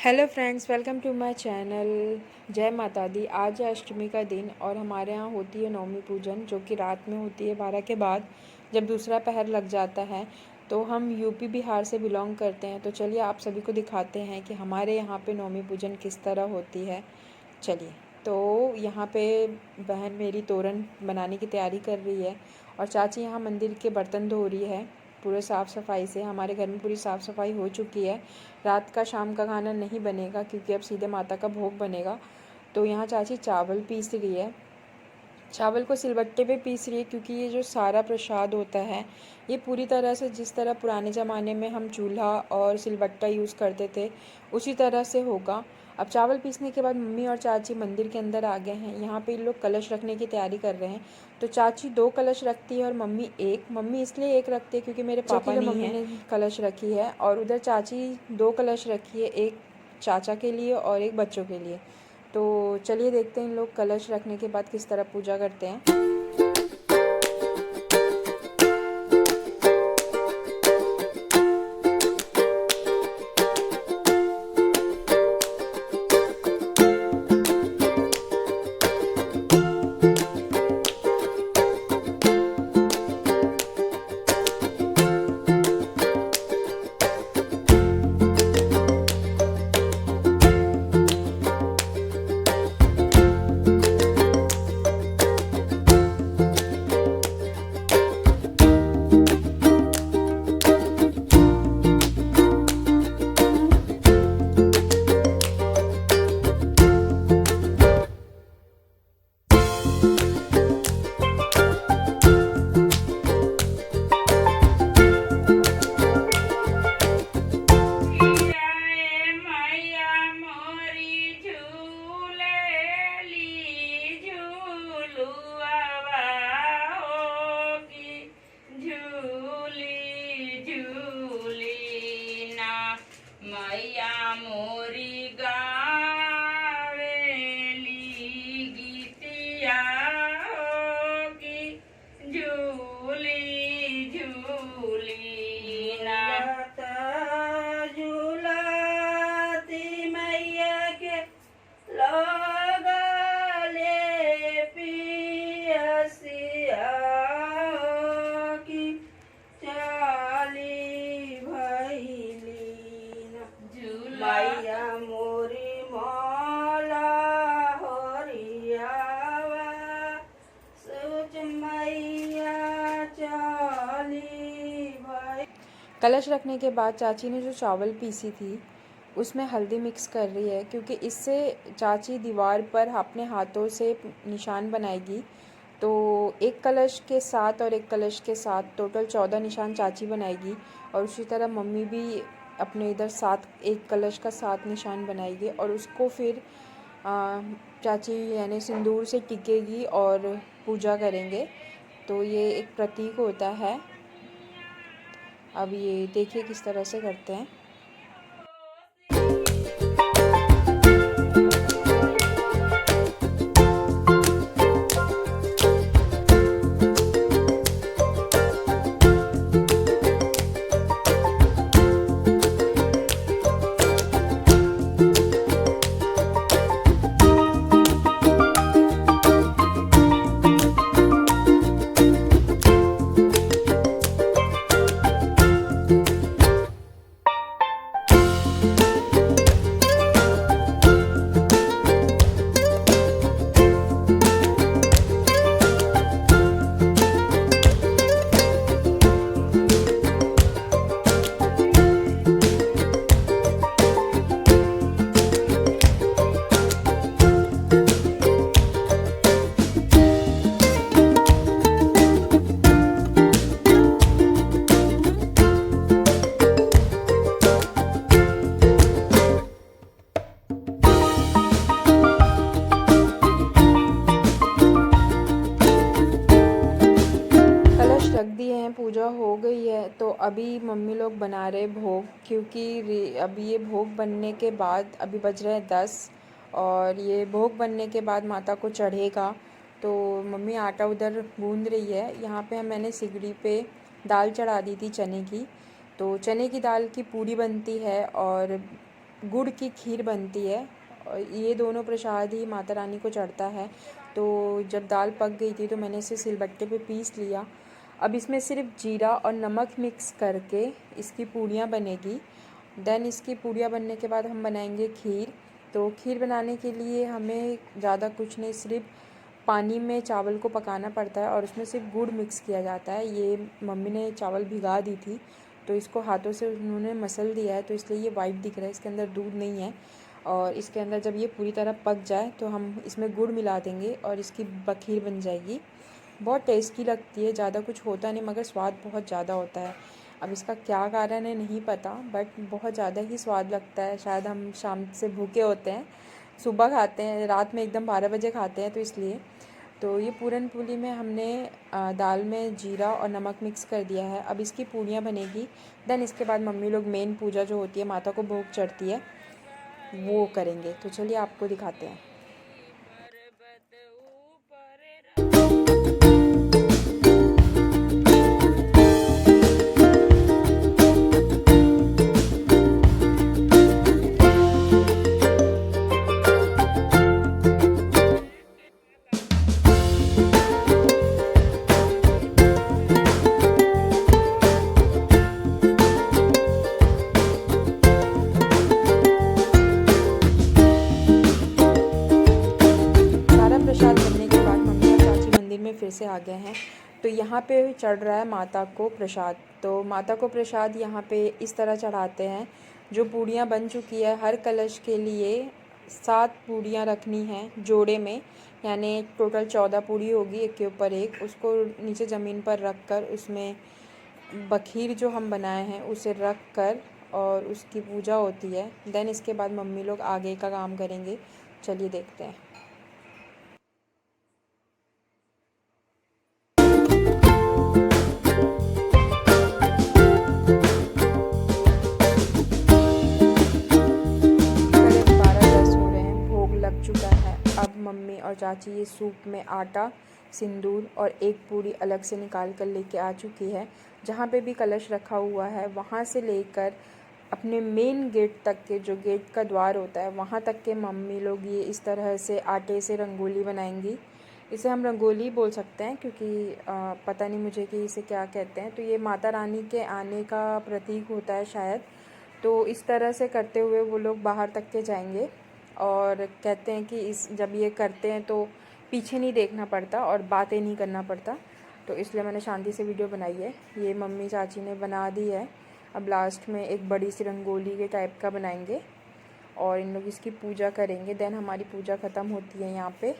Hello friends, welcome to my channel. जय माता दी। आज है अष्टमी का दिन और हमारे यहाँ होती है नवमी पूजन, जो कि रात में होती है 12 के बाद, जब दूसरा पहर लग जाता है। तो हम यूपी बिहार से बिलोंग करते हैं, तो चलिए आप सभी को दिखाते हैं कि हमारे यहाँ पे नवमी पूजन किस तरह होती है। चलिए, तो यहाँ पे बहन मेरी तोरण बनाने की तैयारी कर रही है और चाची यहाँ मंदिर के बर्तन धो रही है पूरे साफ़ सफाई से। हमारे घर में पूरी साफ़ सफाई हो चुकी है। रात का शाम का खाना नहीं बनेगा क्योंकि अब सीधे माता का भोग बनेगा। तो यहाँ चाची चावल पीस रही है। चावल को सिलबट्टे पे पीस रही है क्योंकि ये जो सारा प्रसाद होता है, ये पूरी तरह से जिस तरह पुराने ज़माने में हम चूल्हा और सिलबट्टा यूज़ करते थे उसी तरह से होगा। अब चावल पीसने के बाद मम्मी और चाची मंदिर के अंदर आ गए हैं। यहाँ पे लोग कलश रखने की तैयारी कर रहे हैं। तो चाची 2 कलश रखती है और मम्मी एक। मम्मी इसलिए एक रखती है क्योंकि मेरे पापा नहीं मम्मी ने कलश रखी है, और उधर चाची 2 कलश रखी है, एक चाचा के लिए और एक बच्चों के लिए। तो चलिए देखते हैं इन लोग कलश रखने के बाद किस तरह पूजा करते हैं। मैया मोरी गावेली गीतिया की झूली झूली ना झूलाती मैया के लगले पियसिया की चाली मैया मोरी मौला होरियावा सोच मैया चाली भाई। कलश रखने के बाद चाची ने जो चावल पीसी थी उसमें हल्दी मिक्स कर रही है, क्योंकि इससे चाची दीवार पर अपने हाथों से निशान बनाएगी। तो एक कलश के साथ और एक कलश के साथ टोटल 14 निशान चाची बनाएगी, और उसी तरह मम्मी भी अपने इधर 7 एक कलश का 7 निशान बनाएगी, और उसको फिर चाची यानी सिंदूर से टिकेगी और पूजा करेंगे। तो ये एक प्रतीक होता है। अब ये देखिए किस तरह से करते हैं। रख दिए हैं, पूजा हो गई है। तो अभी मम्मी लोग बना रहे भोग, क्योंकि अभी ये भोग बनने के बाद अभी बज रहे हैं 10, और ये भोग बनने के बाद माता को चढ़ेगा। तो मम्मी आटा उधर गूंद रही है। यहाँ पे मैंने सिगड़ी पे दाल चढ़ा दी थी चने की। तो चने की दाल की पूड़ी बनती है और गुड़ की खीर बनती है और ये दोनों प्रसाद ही माता रानी को चढ़ता है। तो जब दाल पक गई थी तो मैंने इसे सिलबट्टे पे पीस लिया। अब इसमें सिर्फ जीरा और नमक मिक्स करके इसकी पूड़ियाँ बनेगी। देन इसकी पूड़ियाँ बनने के बाद हम बनाएंगे खीर। तो खीर बनाने के लिए हमें ज़्यादा कुछ नहीं, सिर्फ पानी में चावल को पकाना पड़ता है और उसमें सिर्फ गुड़ मिक्स किया जाता है। ये मम्मी ने चावल भिगा दी थी तो इसको हाथों से उन्होंने मसल दिया है, तो इसलिए ये वाइट दिख रहा है, इसके अंदर दूध नहीं है। और इसके अंदर जब ये पूरी तरह पक जाए तो हम इसमें गुड़ मिला देंगे और इसकी खीर बन जाएगी। बहुत टेस्टी लगती है, ज़्यादा कुछ होता नहीं मगर स्वाद बहुत ज़्यादा होता है। अब इसका क्या कारण है नहीं पता, बट बहुत ज़्यादा ही स्वाद लगता है। शायद हम शाम से भूखे होते हैं, सुबह खाते हैं, रात में एकदम 12 बजे खाते हैं, तो इसलिए। तो ये पूरन पोली में हमने दाल में जीरा और नमक मिक्स कर दिया है। अब इसकी पूड़ियाँ बनेगी। देन इसके बाद मम्मी लोग मेन पूजा जो होती है, माता को भोग चढ़ती है, वो करेंगे। तो चलिए आपको दिखाते हैं। प्रसाद बनने के बाद मम्मी और चाची मंदिर में फिर से आ गए हैं। तो यहाँ पे चढ़ रहा है माता को प्रसाद। तो माता को प्रसाद यहाँ पे इस तरह चढ़ाते हैं। जो पूड़ियाँ बन चुकी है, हर कलश के लिए 7 पूड़ियाँ रखनी हैं जोड़े में, यानी टोटल 14 पूड़ी होगी एक के ऊपर एक। उसको नीचे ज़मीन पर रख कर उसमें बखीर जो हम बनाए हैं उसे रख कर और उसकी पूजा होती है। देन इसके बाद मम्मी लोग आगे का काम करेंगे। चलिए देखते हैं। चुका है। अब मम्मी और चाची ये सूप में आटा, सिंदूर और एक पूड़ी अलग से निकाल कर लेके आ चुकी है। जहाँ पे भी कलश रखा हुआ है वहाँ से लेकर अपने मेन गेट तक के, जो गेट का द्वार होता है, वहाँ तक के मम्मी लोग ये इस तरह से आटे से रंगोली बनाएंगी। इसे हम रंगोली बोल सकते हैं क्योंकि पता नहीं मुझे कि इसे क्या कहते हैं। तो ये माता रानी के आने का प्रतीक होता है शायद। तो इस तरह से करते हुए वो लोग बाहर तक के जाएंगे और कहते हैं कि जब ये करते हैं तो पीछे नहीं देखना पड़ता और बातें नहीं करना पड़ता। तो इसलिए मैंने शांति से वीडियो बनाई है। ये मम्मी चाची ने बना दी है। अब लास्ट में एक बड़ी सी रंगोली के टाइप का बनाएंगे और इन लोग इसकी पूजा करेंगे। देन हमारी पूजा ख़त्म होती है यहाँ पे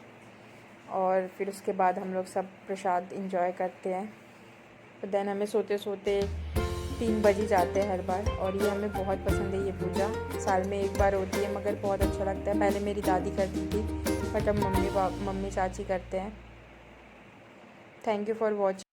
और फिर उसके बाद हम लोग सब प्रसाद इंजॉय करते हैं। तो देन हमें सोते सोते 3 बज ही जाते हैं हर बार। और ये हमें बहुत पसंद है। ये पूजा साल में एक बार होती है मगर बहुत अच्छा लगता है। पहले मेरी दादी करती थी बट अब मम्मी चाची करते हैं। Thank you for watching.